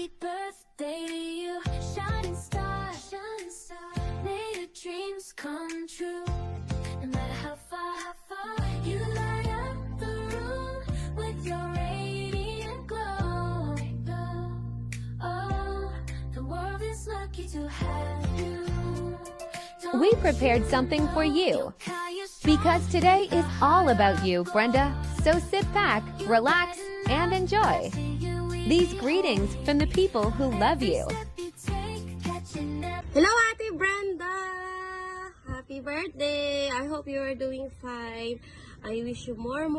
Happy birthday to you, shining star, shining star. May your dreams come true. No matter how far you light up the room with your radiant glow. Oh, the world is lucky to have you. We prepared something for you. Because today is all about you, Brenda. So sit back, relax, and enjoy. These greetings from the people who love you. Hello, Ate Brenda! Happy birthday! I hope you are doing fine. I wish you more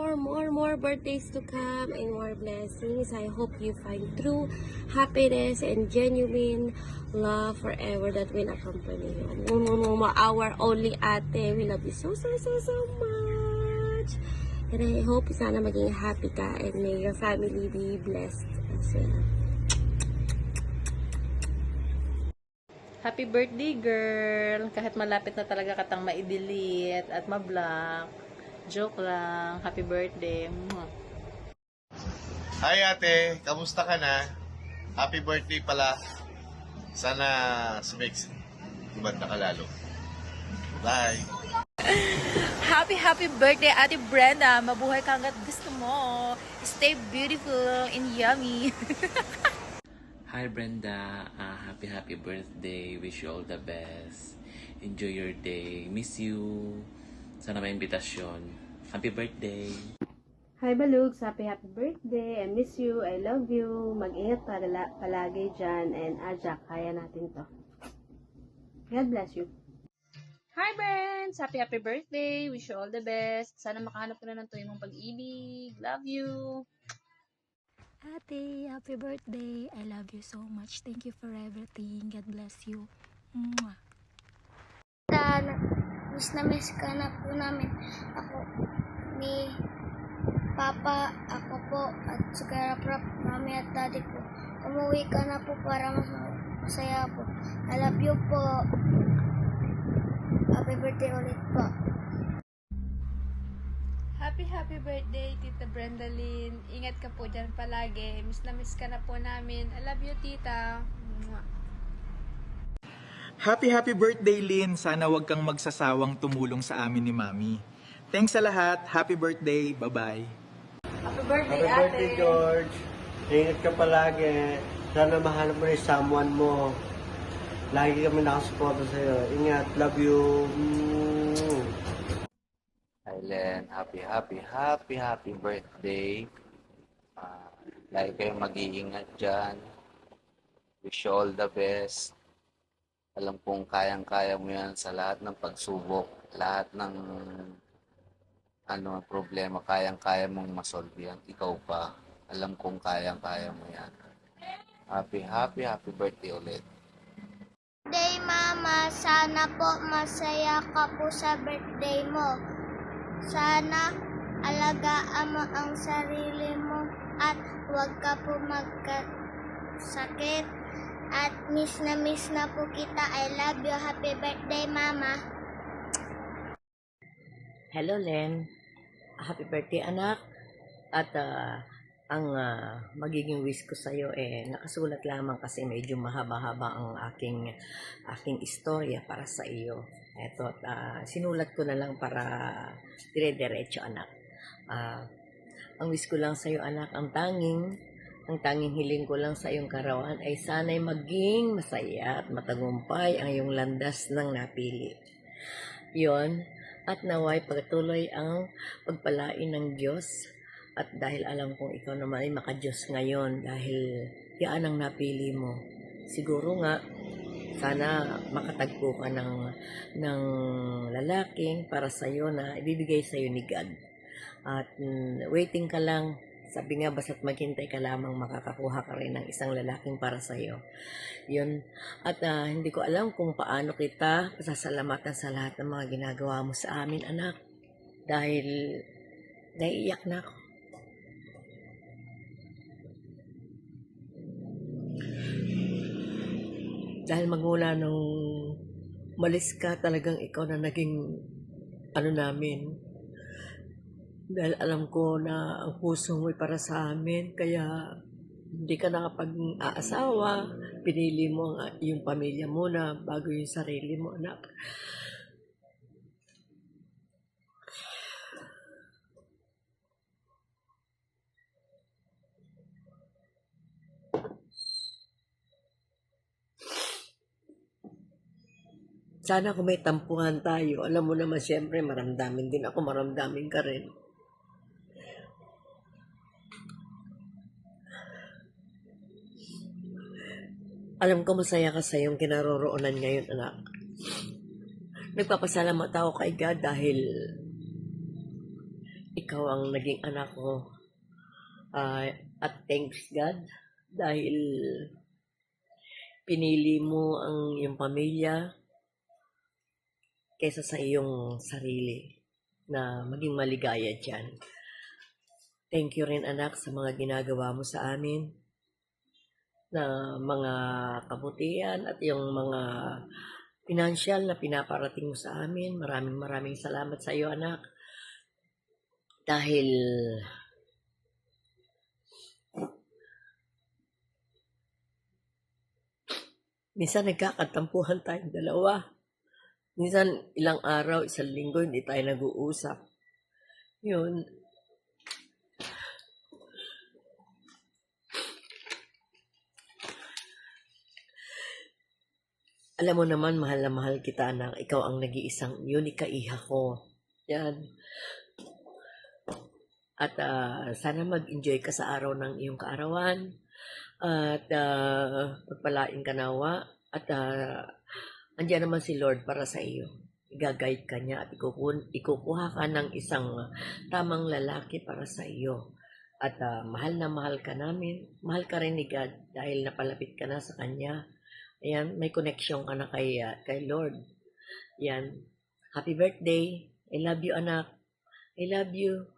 birthdays to come and more blessings. I hope you find true happiness and genuine love forever that will accompany you. Our only ate, we love you so much. And I hope sana maging happy ka and may your family be blessed as well. Happy birthday, girl! Kahit malapit na talaga katang ma-delete at ma-block. Joke lang. Happy birthday. Hi ate, kamusta ka na? Happy birthday pala. Sana sumiks. Gumanda ka lalo. Bye! Happy birthday, Ate Brenda. Mabuhay ka hanggat gusto mo. Stay beautiful and yummy. Hi Brenda, happy birthday. Wish you all the best. Enjoy your day. Miss you. Sana may imbitasyon. Happy birthday. Hi Balugs, happy birthday. I miss you, I love you. Mag-ingat palagi dyan. And Ajak, kaya natin to. God bless you. Hi, Brents! Happy birthday! Wish you all the best. Sana makahanap ka na ng tuwing mong pag-ibig. Love you! Ate, happy birthday. I love you so much. Thank you for everything. God bless you. Mwah. Miss na miss ka na po namin. Ako ni Papa, ako po, at sa Prop, Mami at Daddy ko. Umuwi ka na po para masaya po. I love you po. Happy birthday ulit po. Happy birthday, Tita Brenda Lynn. Ingat ka po dyan palagi. Miss na miss ka na po namin. I love you, Tita. Mwah. Happy birthday, Lynn. Sana wag kang magsasawang tumulong sa amin ni Mami. Thanks sa lahat. Happy birthday. Bye-bye. Happy birthday, Happy birthday, George. Ingat ka palagi. Sana mahanap mo rin someone mo. Lagi kami nakasuporta sa'yo. Ingat. Love you. Hi Len, happy birthday. Lagi kayong mag-iingat dyan. Wish you all the best. Alam kong kayang-kaya mo yan sa lahat ng pagsubok, lahat ng problema, kayang-kaya mong masolve yan. Ikaw pa, alam kong kayang-kaya mo yan. Happy birthday ulit. Birthday, Mama. Sana po masaya ka po sa birthday mo. Sana alagaan mo ang sarili mo at huwag ka po magkasakit. At miss na po kita. I love you. Happy birthday, Mama. Hello, Len. Happy birthday, anak. At ang magiging wish ko sa'yo nakasulat lamang kasi medyo mahaba-haba ang aking istorya para sa iyo. Eto, sinulat ko na lang para dire-diretso, anak. Ang wish ko lang sa'yo, anak, ang tanging hiling ko lang sa iyong karawan ay sana'y maging masaya at matagumpay ang iyong landas ng napili. Yon, at naway pagtuloy ang pagpalain ng Diyos. At dahil alam kong ikaw naman ay makadiyos ngayon dahil yan ang napili mo. Siguro nga, sana makatagpo ka ng lalaking para sa'yo na ibibigay sa'yo ni God. At waiting ka lang. Sabi nga, basta't maghintay ka lamang, makakakuha ka rin ng isang lalaking para sa'yo. Yun. At hindi ko alam kung paano kita pasasalamatan sa lahat ng mga ginagawa mo sa amin, anak. Dahil naiiyak na ako. Dahil magmula nung malis ka, talagang ikaw na naging namin. Dahil alam ko na ang puso mo ay para sa amin, kaya hindi ka nakapag-aasawa, pinili mo yung pamilya muna bago yung sarili mo, anak. Sana kung may tampuhan tayo, alam mo naman siyempre maramdamin din ako, maramdamin ka rin. Alam ko masaya ka sa iyong kinaroroonan ngayon, anak. Nagpapasalamat ako kay God dahil ikaw ang naging anak ko. At thanks God dahil pinili mo ang iyong pamilya kaysa sa iyong sarili na maging maligaya dyan. Thank you rin, anak, sa mga ginagawa mo sa amin na mga kabutihan at yung mga financial na pinaparating mo sa amin. Maraming salamat sa iyo, anak. Dahil minsan nagkakatampuhan tayong dalawa. Minsan ilang araw, isang linggo, hindi tayo nag-uusap. Yun. Alam mo naman, mahal na mahal kita, anak. Ikaw ang nag-iisang unika iha ko. Yan. At sana mag-enjoy ka sa araw ng iyong kaarawan. At pagpalain ka nawa. At andiyan naman si Lord para sa iyo. I-guide ka niya at ikukuha ka ng isang tamang lalaki para sa iyo. At mahal na mahal ka namin. Mahal ka rin ni God dahil napalapit ka na sa Kanya. Ayan, may connection ka na kay Lord. Ayan. Happy birthday. I love you, anak. I love you.